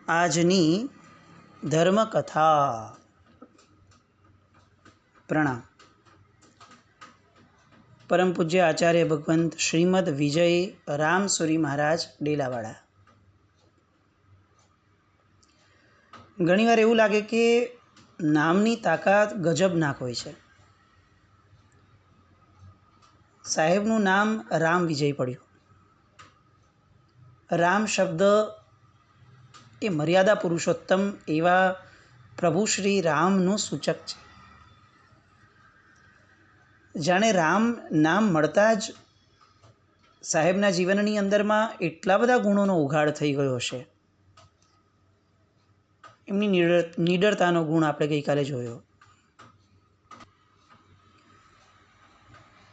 આજની ધર્મકથા. પ્રણામ. પરમ પૂજ્ય આચાર્ય ભગવંત શ્રીમદ વિજય રામસુરી મહારાજ ડેલાવાડા. ઘણીવાર એવું લાગે કે નામની તાકાત ગજબનાક હોય છે. સાહેબનું નામ રામ વિજય પડ્યું. રામ શબ્દ એ મર્યાદા પુરુષોત્તમ એવા પ્રભુ શ્રી રામનું સૂચક છે. જાણે રામ નામ મળતા જ સાહેબના જીવનની અંદરમાં એટલા બધા ગુણોનો ઉઘાડ થઈ ગયો હશે. એમની નિડરતાનો ગુણ આપણે ગઈકાલે જોયો.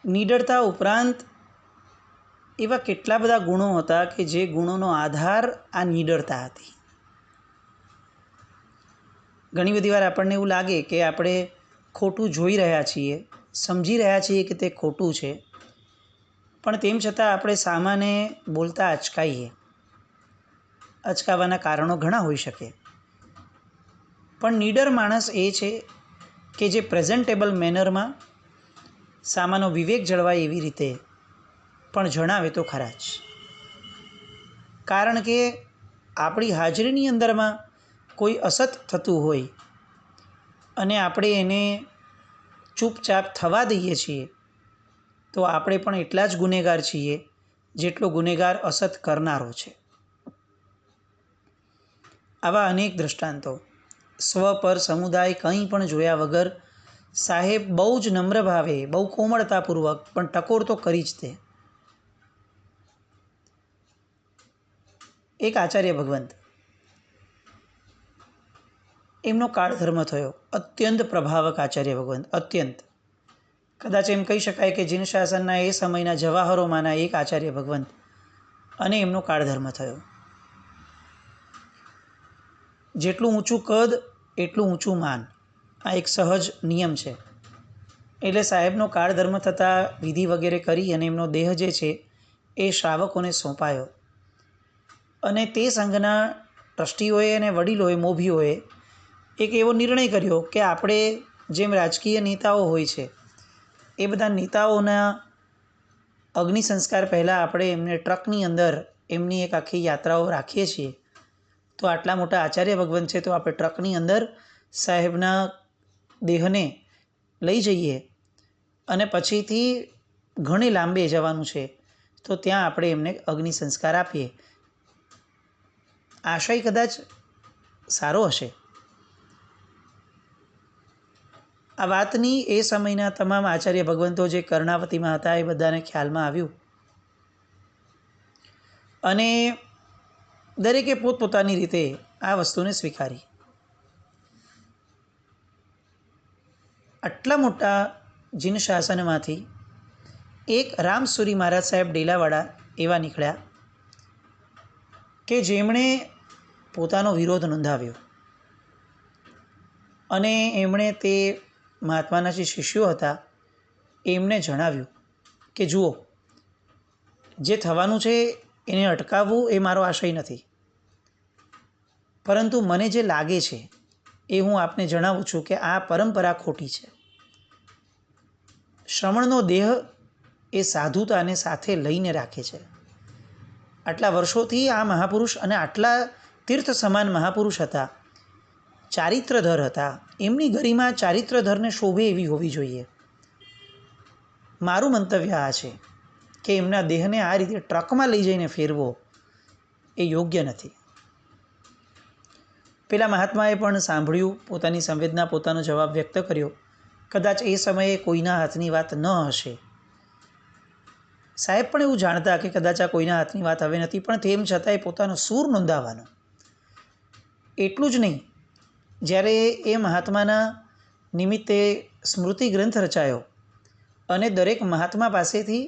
નિડરતા ઉપરાંત એવા કેટલા બધા ગુણો હતા કે જે ગુણોનો આધાર આ નિડરતા હતી. ઘણી બધી વાર આપણને એવું લાગે કે આપણે ખોટું જોઈ રહ્યા છીએ, સમજી રહ્યા છીએ કે તે ખોટું છે, પણ તેમ છતાં આપણે સામાને બોલતા અચકાઈએ. અચકાવાના કારણો ઘણા હોઈ શકે, પણ નીડર માણસ એ છે કે જે પ્રેઝન્ટેબલ મેનરમાં સામાનો વિવેક જળવાય એવી રીતે પણ જણાવે તો ખરા જ. કારણ કે આપણી હાજરીની અંદરમાં કોઈ અસત થતું હોય અને આપણે એને ચૂપચાપ થવા દઈએ છીએ તો આપણે પણ એટલા જ ગુનેગાર છીએ જેટલો ગુનેગાર અસત કરનારો છે. આવા અનેક દૃષ્ટાંતો સ્વ પર સમુદાય કંઈ પણ જોયા વગર સાહેબ બહુ જ નમ્ર ભાવે, બહુ કોમળતાપૂર્વક પણ ટકોર તો કરી જ દે. એક આચાર્ય ભગવંત, એમનો કાળધર્મ થયો. અત્યંત પ્રભાવક આચાર્ય ભગવંત, અત્યંત. કદાચ એમ કહી શકાય કે જીન શાસનના એ સમયના જવાહરોમાંના એક આચાર્ય ભગવંત, અને એમનો કાળધર્મ થયો. જેટલું ઊંચું કદ એટલું ઊંચું માન, આ એક સહજ નિયમ છે. એટલે સાહેબનો કાળધર્મ થતાં વિધિ વગેરે કરી અને એમનો દેહ જે છે એ શ્રાવકોને સોંપાયો. અને તે સંઘના ટ્રસ્ટીઓએ અને વડીલોએ, મોભીઓએ એક એવો નિર્ણય કર્યો કે આપણે જેમ રાજકીય નેતાઓ હોય છે એ બધા નેતાઓના અગ્નિ સંસ્કાર પહેલાં આપણે એમને ટ્રકની અંદર એમની એક આખી યાત્રાઓ રાખીએ છીએ, તો આટલા મોટા આચાર્ય ભગવંત છે તો આપણે ટ્રકની અંદર સાહેબના દેહને લઈ જઈએ અને પછીથી ઘણી લાંબે જવાનું છે તો ત્યાં આપણે એમને અગ્નિ સંસ્કાર આપીએ. આશય કદાચ સારો હશે. આ વાતની એ સમયના તમામ આચાર્ય ભગવંતો જે કર્ણાવતીમાં હતા એ બધાને ખ્યાલમાં આવ્યું અને દરેકે પોતપોતાની રીતે આ વસ્તુને સ્વીકારી. આટલા મોટા જીન શાસનમાંથી એક રામસુરી મહારાજ સાહેબ ડેલાવાડા એવા નીકળ્યા કે જેમણે પોતાનો વિરોધ નોંધાવ્યો અને એમણે તે મહાત્માના જે શિષ્યો હતા એમને જણાવ્યું કે જુઓ, જે થવાનું છે એને અટકાવવું એ મારો આશય નથી, પરંતુ મને જે લાગે છે એ હું આપને જણાવું છું કે આ પરંપરા ખોટી છે. શ્રમણનો દેહ એ સાધુતાને સાથે લઈને રાખે છે. આટલા વર્ષોથી આ મહાપુરુષ અને આટલા તીર્થ સમાન મહાપુરુષ હતા, ચારિત્રધર હતા, એમની ગરિમા ચારિત્રધરને શોભે એવી હોવી જોઈએ. મારું મંતવ્ય આ છે કે એમના દેહને આ રીતે ટ્રકમાં લઈ જઈને ફેરવો એ યોગ્ય નથી. પેલા મહાત્માએ પણ સાંભળ્યું, પોતાની સંવેદના, પોતાનો જવાબ વ્યક્ત કર્યો. કદાચ એ સમયે કોઈના હાથની વાત ન હશે. સાહેબ પણ એવું જાણતા કે કદાચ આ કોઈના હાથની વાત હવે નથી, પણ તેમ છતાંય પોતાનો સૂર નોંધાવવાનો. એટલું જ નહીં, જ્યારે એ મહાત્માના નિમિત્તે સ્મૃતિ ગ્રંથ રચાયો અને દરેક મહાત્મા પાસેથી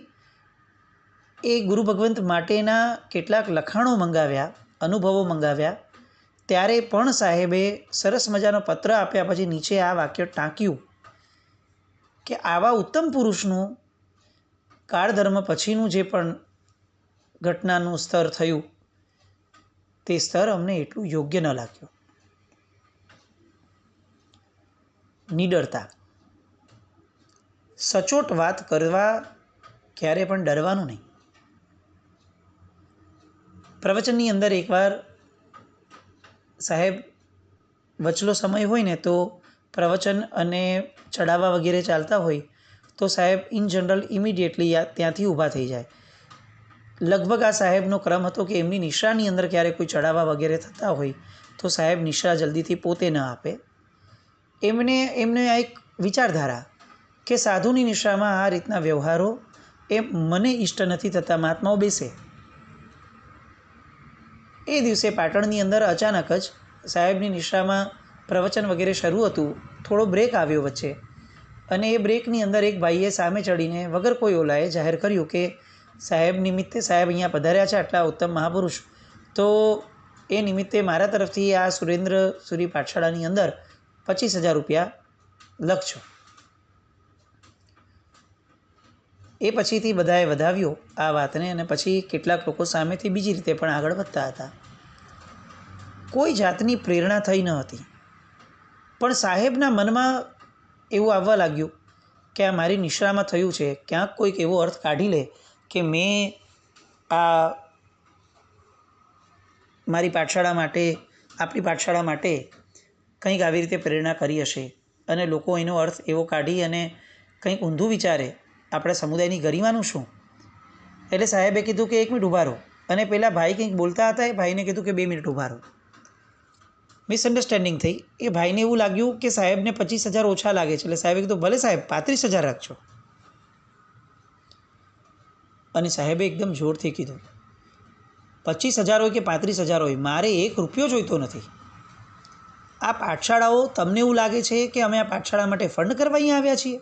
એ ગુરુ ભગવંત માટેના કેટલાક લખાણો મંગાવ્યા, અનુભવો મંગાવ્યા, ત્યારે પણ સાહેબે સરસ મજાનો પત્ર આપ્યા પછી નીચે આ વાક્ય ટાંક્યું કે આવા ઉત્તમ પુરુષનું કાળધર્મ પછીનું જે પણ ઘટનાનું સ્તર થયું તે સ્તર અમને એટલું યોગ્ય ન લાગ્યું. નીડરતા. સચોટ વાત કરવા ક્યારે પણ ડરવાનું નહીં. પ્રવચનની અંદર એકવાર સાહેબ વચલો સમય હોય ને તો પ્રવચન અને ચડાવવા વગેરે ચાલતા હોય તો સાહેબ ઇન જનરલ ઇમિડિયેટલી ત્યાંથી ઊભા થઈ જાય. લગભગ આ સાહેબનો ક્રમ હતો કે એમની નિશાની અંદર ક્યારે કોઈ ચડાવવા વગેરે થતા હોય તો સાહેબ નિશા જલ્દીથી પોતે ન આપે. એમને આ એક વિચારધારા કે સાધુની નિશામાં આ રીતના વ્યવહારો એ મને ઇષ્ટ નથી થતા, મહાત્માઓ બેસે. એ દિવસે પાટણની અંદર અચાનક જ સાહેબની નિશામાં પ્રવચન વગેરે શરૂ હતું. થોડો બ્રેક આવ્યો વચ્ચે અને એ બ્રેકની અંદર એક ભાઈએ સામે ચડીને વગર કોઈ ઓલાએ જાહેર કર્યું કે સાહેબ નિમિત્તે સાહેબ અહીંયા પધાર્યા છે, આટલા ઉત્તમ મહાપુરુષ, તો એ નિમિત્તે મારા તરફથી આ સુરેન્દ્ર સુરી પાઠશાળાની અંદર 25,000 રૂપિયા લખજો. એ પછીથી બધાએ વધાવ્યો આ વાતને અને પછી કેટલાક લોકો સામેથી બીજી રીતે પણ આગળ વધતા હતા. કોઈ જાતની પ્રેરણા થઈ ન હતી, પણ સાહેબના મનમાં એવું આવવા લાગ્યું કે આ મારી નિશામાં થયું છે, ક્યાંક કોઈક એવો અર્થ કાઢી લે કે મેં આ મારી પાઠશાળા માટે, આપણી પાઠશાળા માટે કંઈક આવી રીતે પ્રેરણા કરી હશે અને લોકો એનો અર્થ એવો કાઢી અને કંઈક ઊંધું વિચારે, આપણા સમુદાયની ગરિમાનું શું. એટલે સાહેબે કીધું કે 1 મિનિટ ઊભા રહો. અને પેલા ભાઈ કંઈક બોલતા હતા, એ ભાઈને કીધું કે 2 મિનિટ ઊભા રહો. મિસઅન્ડરસ્ટેન્ડિંગ થઈ. એ ભાઈને એવું લાગ્યું કે સાહેબને 25,000 ઓછા લાગે છે. એટલે સાહેબે કીધું ભલે સાહેબ 35,000 રાખજો. અને સાહેબે એકદમ જોરથી કીધું 25,000 હોય કે 35,000 હોય, મારે 1 રૂપિયો જોઈતો નથી. આ પાઠશાળાઓ, તમને એવું લાગે છે કે અમે આ પાઠશાળા માટે ફંડ કરવા અહીંયા આવ્યા છીએ?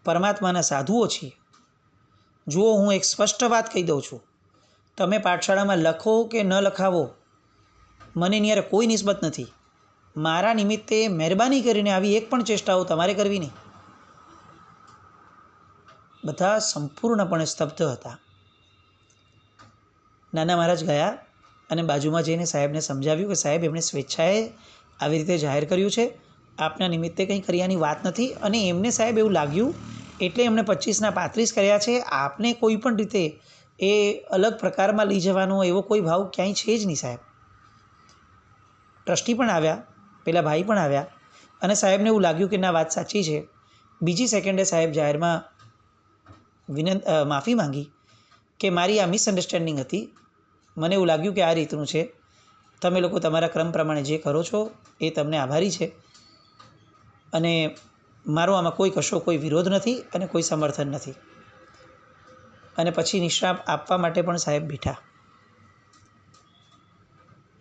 પરમાત્માના સાધુઓ છીએ. જુઓ, હું એક સ્પષ્ટ વાત કહી દઉં છું, તમે પાઠશાળામાં લખો કે ન લખાવો, મને એની યારે કોઈ નિસ્બત નથી. મારા નિમિત્તે મહેરબાની કરીને આવી એક પણ ચેષ્ટાઓ તમારે કરવી નહીં. બધા સંપૂર્ણપણે સ્તબ્ધ હતા. નાના મહારાજ ગયા અને બાજુમાં જઈને સાહેબને સમજાવ્યું કે સાહેબ, એમણે સ્વેચ્છાએ આવી રીતે જાહેર કર્યું છે, આપના નિમિત્તે કંઈ કર્યાની વાત નથી. અને એમને સાહેબ એવું લાગ્યું એટલે એમણે 25ના 35 કર્યા છે. આપને કોઈ પણ રીતે એ અલગ પ્રકારમાં લઈ જવાનો એવો કોઈ ભાવ ક્યાંય છે જ નહીં સાહેબ. ટ્રસ્ટી પણ આવ્યા, પેલા ભાઈ પણ આવ્યા અને સાહેબને એવું લાગ્યું કે ના, વાત સાચી છે. બીજી સેકન્ડે સાહેબ જાહેરમાં માફી માંગી કે મારી આ મિસઅન્ડરસ્ટેન્ડિંગ હતી, મને એવું લાગ્યું કે આ રીતનું છે, તમે લોકો તમારા ક્રમ પ્રમાણે જે કરો છો એ તમને આભારી છે અને મારો આમાં કોઈ વિરોધ નથી અને કોઈ સમર્થન નથી. અને પછી નિશ્રાપ આપવા માટે પણ સાહેબ બેઠા.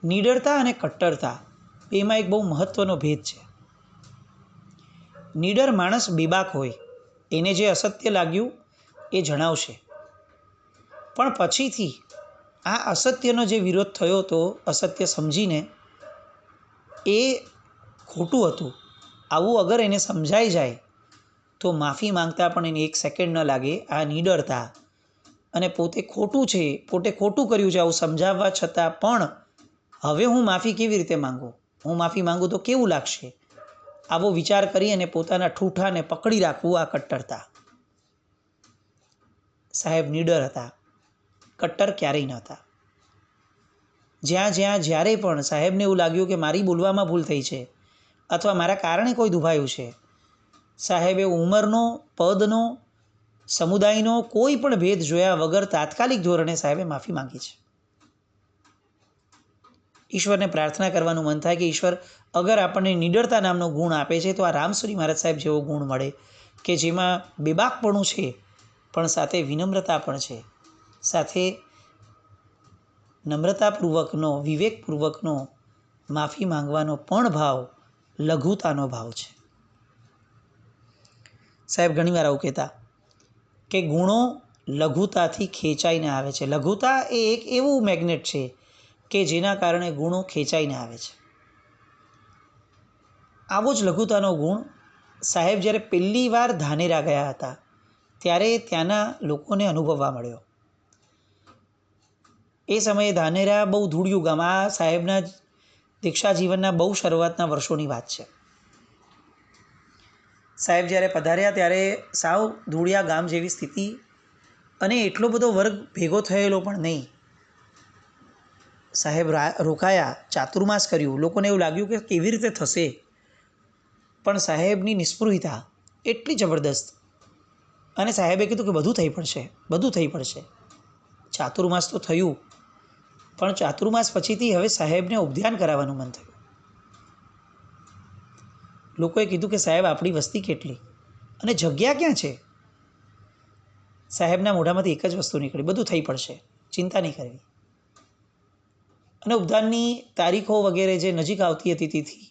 નીડરતા અને કટ્ટરતા એમાં એક બહુ મહત્ત્વનો ભેદ છે. નીડર માણસ બેબાક હોય, એને જે અસત્ય લાગ્યું એ જણાવશે, પણ પછીથી આ અસત્યનો જે વિરોધ થયો હતો, અસત્ય સમજીને એ ખોટું હતું, આવું અગર એને સમજાઈ જાય તો માફી માંગતા પણ એને 1 સેકન્ડ ન લાગે. આ નીડરતા અને પોતે ખોટું છે, પોતે ખોટું કર્યું છે આવું સમજાવવા છતાં પણ હવે હું માફી કેવી રીતે માંગું, હું માફી માંગું તો કેવું લાગશે, આવો વિચાર કરી અને પોતાના ઠૂઠાને પકડી રાખવું, આ કટ્ટરતા. સાહેબ નીડર હતા, કટ્ટર ક્યારેય ન હતા. જ્યારે પણ સાહેબને એવું લાગ્યું કે મારી બોલવામાં ભૂલ થઈ છે અથવા મારા કારણે કોઈ દુભાયું છે, સાહેબે ઉંમરનો, પદનો, સમુદાયનો કોઈ પણ ભેદ જોયા વગર તાત્કાલિક ધોરણે સાહેબે માફી માંગી છે. ઈશ્વરને પ્રાર્થના કરવાનું મન થાય કે ઈશ્વર અગર આપણને નીડરતા નામનો ગુણ આપે છે તો આ રામસુરી મહારાજ સાહેબ જેવો ગુણ મળે કે જેમાં બેબાકપણું છે પણ સાથે વિનમ્રતા પણ છે, સાથે નમ્રતાપૂર્વકનો, વિવેકપૂર્વકનો માફી માંગવાનો પણ ભાવ, લઘુતાનો ભાવ છે. સાહેબ ઘણીવાર આવું કહેતા કે ગુણો લઘુતાથી ખેંચાઈને આવે છે. લઘુતા એ એક એવું મેગ્નેટ છે કે જેના કારણે ગુણો ખેંચાઈને આવે છે. આવો જ લઘુતાનો ગુણ સાહેબ જ્યારે પહેલી વાર ધાનેરા ગયા હતા ત્યારે ત્યાંના લોકોને અનુભવવા મળ્યો. એ સમયે ધાનેરા બહુ ધૂળિયું ગામ, આ સાહેબના દીક્ષા જીવનના બહુ શરૂઆતના વર્ષોની વાત છે. સાહેબ જ્યારે પધાર્યા ત્યારે સાવ ધૂળિયા ગામ જેવી સ્થિતિ, અને એટલો બધો વર્ગ ભેગો થયેલો પણ નહીં. સાહેબ રોકાયા, ચાતુર્માસ કર્યું. લોકોને એવું લાગ્યું કે કેવી રીતે થશે, પણ સાહેબની નિસ્પૃહિતા એટલી જબરદસ્ત. અને સાહેબે કીધું કે બધું થઈ પડશે, બધું થઈ પડશે. ચાતુર્માસ તો થયું, પણ ચાતુર્માસ પછીથી હવે સાહેબને ઉપધ્યાન કરાવવાનું મન થયું. લોકોએ કીધું કે સાહેબ આપણી વસ્તી કેટલી અને જગ્યા ક્યાં છે? સાહેબના મોઢામાંથી એક જ વસ્તુ નીકળી, બધું થઈ પડશે, ચિંતા નહીં કરવી. અને ઉપધાનની તારીખો વગેરે જે નજીક આવતી હતી તેથી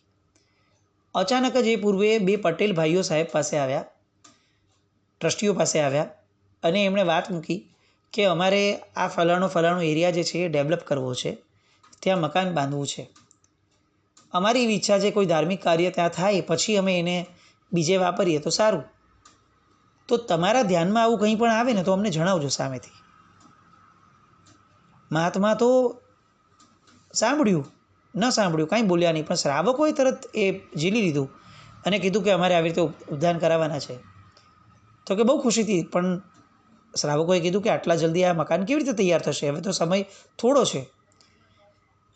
અચાનક જ એ પૂર્વે 2 પટેલ ભાઈઓ સાહેબ પાસે આવ્યા, ટ્રસ્ટીઓ પાસે આવ્યા, અને એમણે વાત મૂકી કે અમારે આ ફલાણો એરિયા જે છે એ ડેવલપ કરવો છે, ત્યાં મકાન બાંધવું છે. અમારી એવી ઈચ્છા છે કોઈ ધાર્મિક કાર્ય ત્યાં થાય પછી અમે એને બીજે વાપરીએ તો સારું. તો તમારા ધ્યાનમાં આવું કંઈ પણ આવે ને તો અમને જણાવજો સામેથી. મહાત્મા તો સાંભળ્યું ન સાંભળ્યું કાંઈ બોલ્યા નહીં, પણ શ્રાવકોએ તરત એ ઝીલી લીધું અને કીધું કે અમારે આવી રીતે ઉપધાન કરાવવાના છે. તો કે બહુ ખુશીથી, પણ શ્રાવકોએ કીધું કે આટલા જલ્દી આ મકાન કેવી રીતે તૈયાર થશે, હવે તો સમય થોડો છે.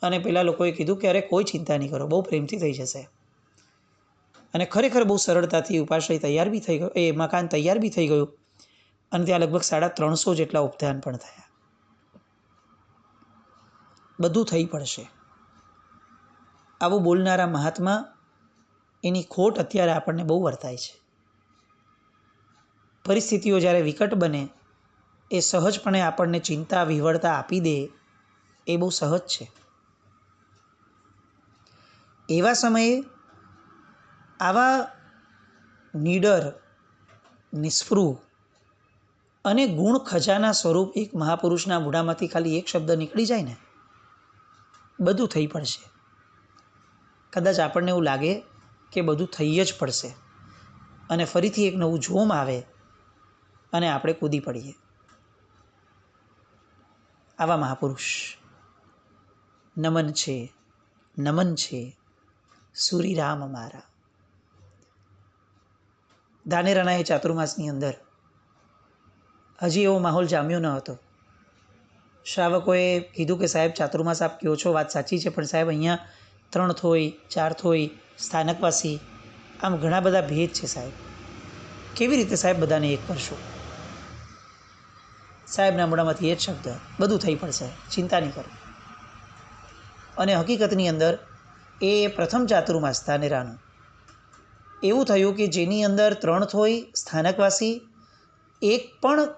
અને પેલા લોકોએ કીધું કે અરે કોઈ ચિંતા નહીં કરો, બહુ પ્રેમથી થઈ જશે. અને ખરેખર બહુ સરળતાથી ઉપાશ્રય તૈયાર બી થઈ ગયો, એ મકાન તૈયાર બી થઈ ગયું. અને ત્યાં લગભગ 350 જેટલા ઉપધાન પણ થયા. બધું થઈ પડશે આવું બોલનારા મહાત્મા, એની ખોટ અત્યારે આપણને બહુ વર્તાય છે. પરિસ્થિતિઓ જ્યારે વિકટ બને એ સહજપણે આપણને ચિંતા વિહવળતા આપી દે, એ બહુ સહજ છે. એવા સમયે આવા નીડર, નિસ્પૃહ અને ગુણ ખજાના સ્વરૂપ એક મહાપુરુષના મોઢામાંથી ખાલી એક શબ્દ નીકળી જાય ને, બધું થઈ પડશે. કદાચ આપણને એવું લાગે કે બધું થઈ જ પડશે, અને ફરીથી એક નવું જોમ આવે અને આપણે કૂદી પડીએ. આવા મહાપુરુષ નમન છે, નમન છે સુરીરામ મારા. ધાનેરાના એ ચાતુર્માસની અંદર હજી એવો માહોલ જામ્યો ન હતો. શ્રાવકોએ કીધું કે સાહેબ ચાતુર્માસ આપ કહો છો, વાત સાચી છે, પણ સાહેબ અહીંયા 3 થોય, 4 થોય, સ્થાનકવાસી, આમ ઘણા બધા ભેદ છે સાહેબ. કેવી રીતે સાહેબ બધાને એક કરશો? સાહેબના મોઢામાંથી એ જ શબ્દ, બધું થઈ પડશે, ચિંતા નહીં કરો. અને હકીકતની અંદર એ પ્રથમ ચાતુર્માસ ધાનેરાનું એવું થયું કે જેની અંદર 3 થોય, સ્થાનકવાસી, એક પણ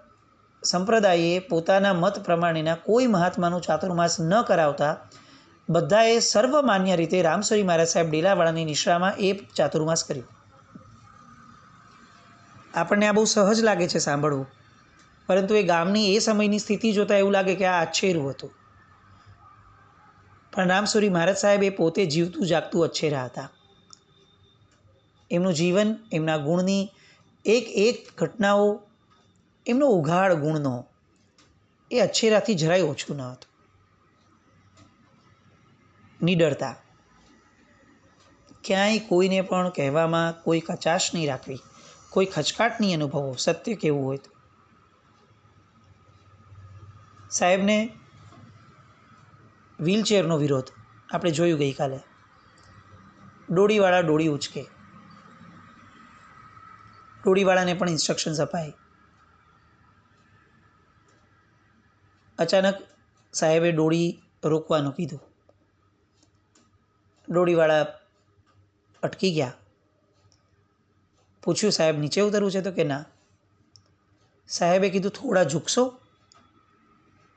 સંપ્રદાયે પોતાના મત પ્રમાણેના કોઈ મહાત્માનું ચાતુર્માસ ન કરાવતા બધાએ સર્વમાન્ય રીતે રામસરી મહારાજ સાહેબ ડેલાવાળાની નિશ્રામાં એ ચાતુર્માસ કર્યું. આપણને આ બહુ સહજ લાગે છે સાંભળવું, પરંતુ એ ગામની એ સમયની સ્થિતિ જોતાં એવું લાગે કે આ અચ્છેરું હતું. પણ રામસુરી મહારાજ સાહેબ એ પોતે જીવતું જાગતું અચ્છેરા હતા. એમનું જીવન, એમના ગુણની એક એક ઘટનાઓ, એમનો ઉઘાડ ગુણનો એ અચ્છેરાથી જરાય ઓછું ન હતું. નિડરતા, ક્યાંય કોઈને પણ કહેવામાં કોઈ કચાશ નહીં રાખવી, કોઈ ખચકાટ નહીં અનુભવો, સત્ય કેવું હોય તો. સાહેબને વ્હીલચેરનો વિરોધ આપણે જોયું ગઈકાલે. ડોળીવાળા ડોળી ઉચકે, ડોળીવાળાને પણ ઇન્સ્ટ્રક્શન્સ અપાય. અચાનક સાહેબે ડોળી રોકવાનું કીધું. ડોળીવાળા અટકી ગયા. પૂછ્યું સાહેબ નીચે ઉતરવું છે? તો કે ના. સાહેબે કીધું થોડા ઝૂકશો?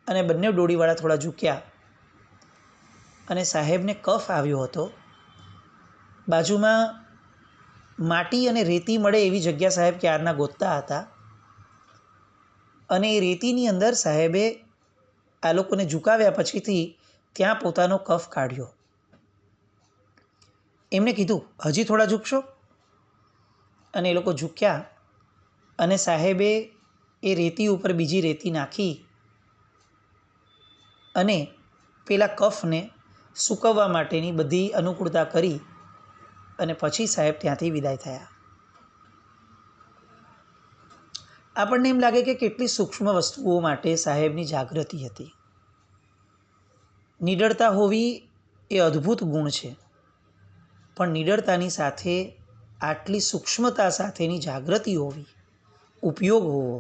અને બંને ડોળીવાળા થોડા ઝૂક્યા. અને સાહેબને કફ આવ્યો હતો. બાજુમાં માટી અને રેતી મળે એવી જગ્યા સાહેબ ક્યારના ગોતતા હતા. અને એ રેતીની અંદર સાહેબે આ લોકોને ઝુકાવ્યા પછીથી ત્યાં પોતાનો કફ કાઢ્યો. એમણે કીધું હજી થોડા ઝૂકશો? અને એ લોકો ઝૂક્યા. અને સાહેબે એ રેતી ઉપર બીજી રેતી નાખી અને પેલા કફને સૂકવવા માટેની બધી અનુકૂળતા કરી અને પછી સાહેબ ત્યાંથી વિદાય થયા. આપણને એમ લાગે કે કેટલી સૂક્ષ્મ વસ્તુઓ માટે સાહેબની જાગૃતિ હતી. નિડરતા હોવી એ અદ્ભુત ગુણ છે, પણ નિડરતાની સાથે આટલી સૂક્ષ્મતા સાથેની જાગૃતિ હોવી, ઉપયોગ હોવો,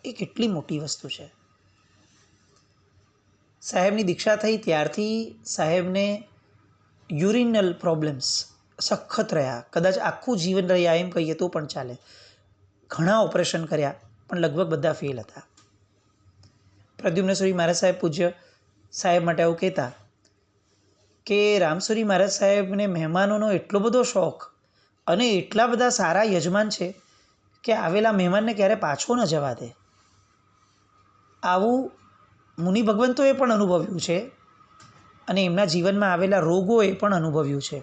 એ કેટલી મોટી વસ્તુ છે. સાહેબની દીક્ષા થઈ ત્યારથી સાહેબને યુરિનલ પ્રોબ્લેમ્સ સખત રહ્યા. કદાચ આખું જીવન રહ્યા એમ કહીએ તો પણ ચાલે. ઘણા ઓપરેશન કર્યા પણ લગભગ બધા ફેલ હતા. પ્રદ્યુમ્નસુરી મહારાજ સાહેબ પૂજ્ય સાહેબ માટે આવું કહેતા કે રામસુરી મહારાજ સાહેબને મહેમાનોનો એટલો બધો શોખ અને એટલા બધા સારા યજમાન છે કે આવેલા મહેમાનને ક્યારે પાછો ન જવા દે. આવું મુનિ ભગવંતોએ પણ અનુભવ્યું છે અને એમના જીવનમાં આવેલા રોગોએ પણ અનુભવ્યું છે.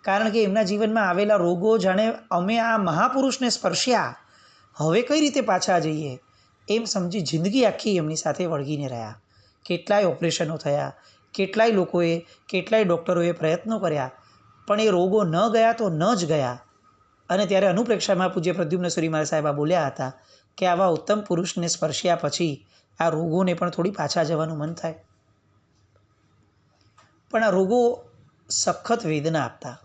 કારણ કે એમના જીવનમાં આવેલા રોગો જાણે અમે આ મહાપુરુષને સ્પર્શ્યા, હવે કઈ રીતે પાછા જઈએ એમ સમજી જિંદગી આખી એમની સાથે વળગીને રહ્યા. કેટલાય ઓપરેશનો થયા, કેટલાય લોકોએ, કેટલાય ડૉક્ટરોએ પ્રયત્નો કર્યા, પણ એ રોગો ન ગયા તો ન જ ગયા. અને ત્યારે અનુપ્રેક્ષામાં પૂજ્ય પ્રદ્યુમ્નસુરી મહારાજ સાહેબ બોલ્યા હતા કે આવા ઉત્તમ પુરુષને સ્પર્શ્યા પછી આ રોગોને પણ થોડી પાછા જવાનું મન થાય. પણ આ રોગો સખત વેદના આપતા.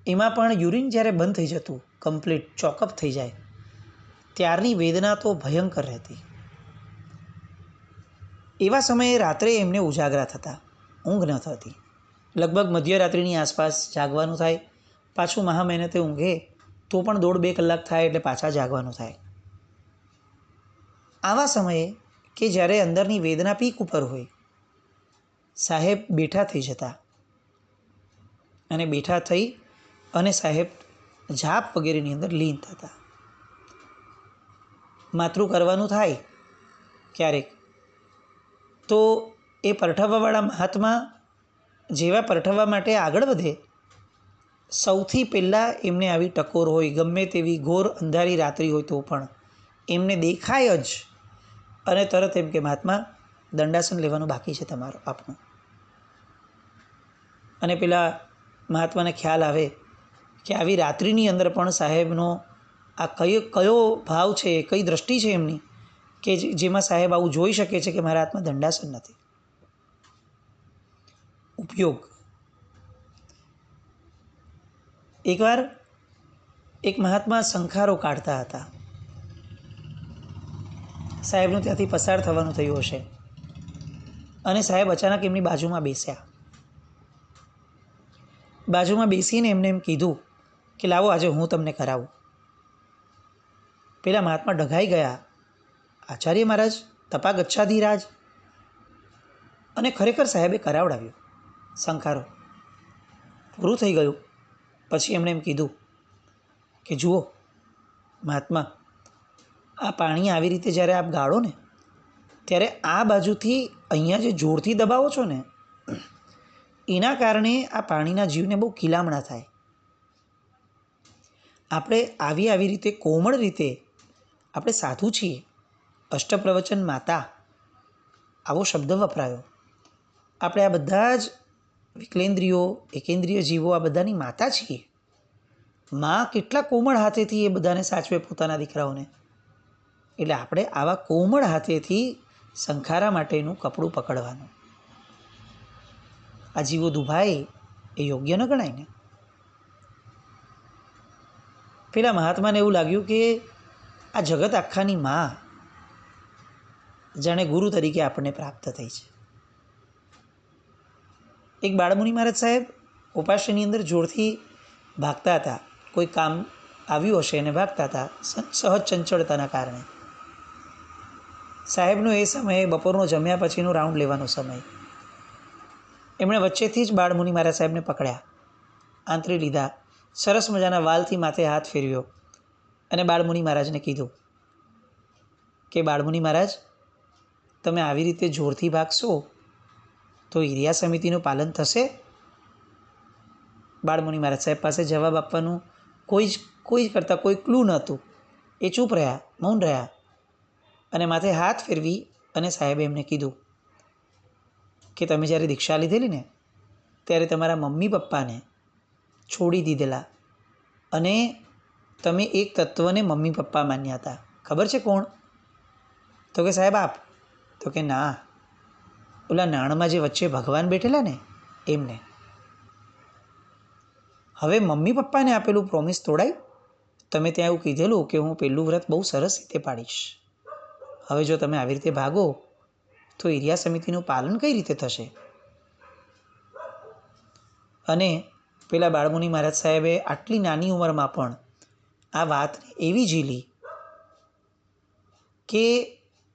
એમાં પણ યુરિન જ્યારે બંધ થઈ જતું, કમ્પ્લીટ ચોકઅપ થઈ જાય, ત્યારની વેદના તો ભયંકર રહેતી. એવા સમયે રાત્રે એમને ઉજાગરા થતા, ઊંઘ ન થતી. લગભગ મધ્યરાત્રિની આસપાસ જાગવાનું થાય, પાછું મહા મહેનતે ઊંઘે તો પણ 1.5-2 કલાક થાય એટલે પાછા જાગવાનું થાય. આવા સમયે કે જ્યારે અંદરની વેદના પીક ઉપર હોય, સાહેબ બેઠા થઈ જતા અને બેઠા થઈ અને સાહેબ જાપ વગેરેની અંદર લીન થતા. માતૃ કરવાનું થાય ક્યારેક તો એ પરઠાવવાવાળા મહાત્મા જેવા પરઠાવવા માટે આગળ વધે, સૌથી પહેલાં એમને આવી ટકોર હોય, ગમે તેવી ઘોર અંધારી રાત્રિ હોય તો પણ એમને દેખાય જ અને તરત એમ કે મહાત્મા દંડાસન લેવાનું બાકી છે તમારું, આપનું. અને પેલા મહાત્માને ખ્યાલ આવે કે આવી રાત્રિની અંદર પણ સાહેબનો આ કયો ભાવ છે, કઈ દ્રષ્ટિ છે એમની કે જેમાં સાહેબ આવું જોઈ શકે છે કે મારા હાથમાં દંડાસન નથી. ઉપયોગ. એકવાર એક મહાત્મા શંખારો કાઢતા હતા. સાહેબનું ત્યાંથી પસાર થવાનું થયું હશે અને સાહેબ અચાનક એમની બાજુમાં બેસ્યા. બાજુમાં બેસીને એમને એમ કીધું કે લાવો આજે હું તમને કરાવું. પેલા મહાત્મા ડઘાઈ ગયા, આચાર્ય મહારાજ તપા ગચ્છાધિરાજ. અને ખરેખર સાહેબે કરાવડાવ્યું શંખારો. પૂરું થઈ ગયું પછી એમણે એમ કીધું કે જુઓ મહાત્મા, આ પાણી આવી રીતે જ્યારે આપ ગાળો ને ત્યારે આ બાજુથી અહીંયા જે જોરથી દબાવો છો ને એના કારણે આ પાણીના જીવને બહુ કિલામણા થાય. આપણે આવી રીતે કોમળ રીતે, આપણે સાધુ છીએ, અષ્ટપ્રવચન માતા આવો શબ્દ વપરાયો. આપણે આ બધા જ વિકલેન્દ્રિયો, એકેન્દ્રિય જીવો આ બધાની માતા છીએ. માં કેટલા કોમળ હાથેથી એ બધાને સાચવે પોતાના દીકરાઓને. એટલે આપણે આવા કોમળ હાથેથી શંખારા માટેનું કપડું પકડવાનું. આ જીવો દુભાય એ યોગ્ય ન ગણાય ને. પેલા મહાત્માને એવું લાગ્યું કે આ જગત આખાની માં જાણે ગુરુ તરીકે આપણને પ્રાપ્ત થઈ છે. એક બાળમુનિ મહારાજ સાહેબ ઉપાશ્યની અંદર જોરથી ભાગતા હતા. કોઈ કામ આવ્યું હશે અને ભાગતા હતા સહજ ચંચળતાના કારણે. સાહેબનો એ સમયે બપોરનો જમ્યા પછીનો રાઉન્ડ લેવાનો સમય. એમણે વચ્ચેથી જ બાળમુનિ મહારાજ સાહેબને પકડ્યા, આંતરી લીધા, સરસ મજાના વાલથી માથે હાથ ફેરવ્યો અને બાળમુનિ મહારાજને કીધું કે બાળમુનિ મહારાજ, તમે આવી રીતે જોરથી ભાગશો તો હિરિયા સમિતિનું પાલન થશે? બાળમુનિ મહારાજ સાહેબ પાસે જવાબ આપવાનું કોઈ કરતાં કોઈ ક્લુ નહોતું. એ ચૂપ રહ્યા, મૌન રહ્યા અને માથે હાથ ફેરવી અને સાહેબે એમને કીધું કે તમે જ્યારે દીક્ષા લીધેલી ને ત્યારે તમારા મમ્મી પપ્પાને છોડી દીધેલા અને તમે એક તત્વને મમ્મી પપ્પા માન્યા હતા. ખબર છે કોણ? તો કે સાહેબ આપ. તો કે ના, ઓલા નાણમાં જે વચ્ચે ભગવાન બેઠેલા ને એમને. હવે મમ્મી પપ્પાને આપેલું પ્રોમિસ તોડાય? તમે ત્યાં એવું કીધેલું કે હું પેલું વ્રત બહુ સરસ રીતે પાડીશ. હવે જો તમે આવી રીતે ભાગો તો એરિયા સમિતિનું પાલન કઈ રીતે થશે? અને પેલા બાળમુનિ મહારાજ સાહેબે આટલી નાની ઉંમરમાં પણ આ વાતને એવી ઝીલી કે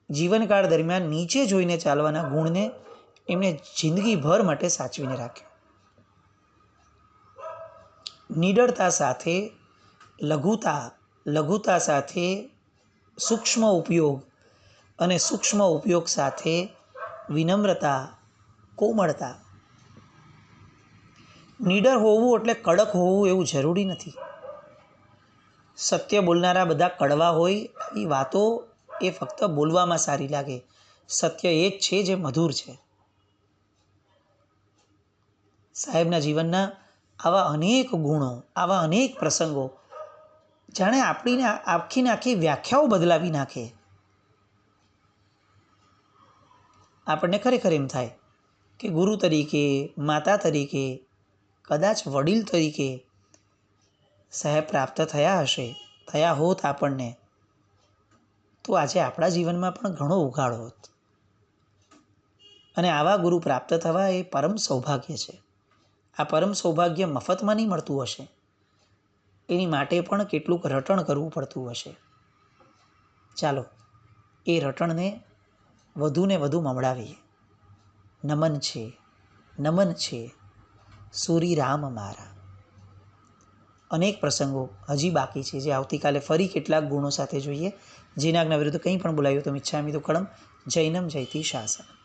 જીવનકાળ દરમિયાન નીચે જોઈને ચાલવાના ગુણને એમણે જિંદગીભર માટે સાચવીને રાખ્યો. નિડરતા સાથે લઘુતા સાથે સૂક્ષ્મ ઉપયોગ અને સૂક્ષ્મ ઉપયોગ સાથે વિનમ્રતા, કોમળતા. નિડર હોવું એટલે કડક હોવું એવું જરૂરી નથી. સત્ય બોલનારા બધા કડવા હોય એ વાતો એ ફક્ત બોલવામાં સારી લાગે. સત્ય એ જ છે જે મધુર છે. સાહેબના જીવનના આવા અનેક ગુણો, આવા અનેક પ્રસંગો જાણે આપણીને આખીને આખી વ્યાખ્યાઓ બદલાવી નાખે. આપણને ખરેખર એમ થાય કે ગુરુ તરીકે, માતા તરીકે, કદાચ વડીલ તરીકે સાહેબ પ્રાપ્ત થયા હોત આપણને, તો આજે આપણા જીવનમાં પણ ઘણો ઉઘાડ હોત. અને આવા ગુરુ પ્રાપ્ત થવા એ પરમ સૌભાગ્ય છે. આ પરમ સૌભાગ્ય મફતમાં નહીં મળતું હશે. એની માટે પણ કેટલુંક રટણ કરવું પડતું હશે. ચાલો એ રટણને વધુને વધુ મમડાવીએ. નમન છે સૂરી રામ મારા. અનેક પ્રસંગો હજી બાકી છે જે આવતીકાલે ફરી કેટલાક ગુણો સાથે જોઈએ. જીનાગના વિરુદ્ધ કંઈ પણ બોલાયું તો મિચ્છામી દુક્કડમ. જૈનમ જયતિ શાસન.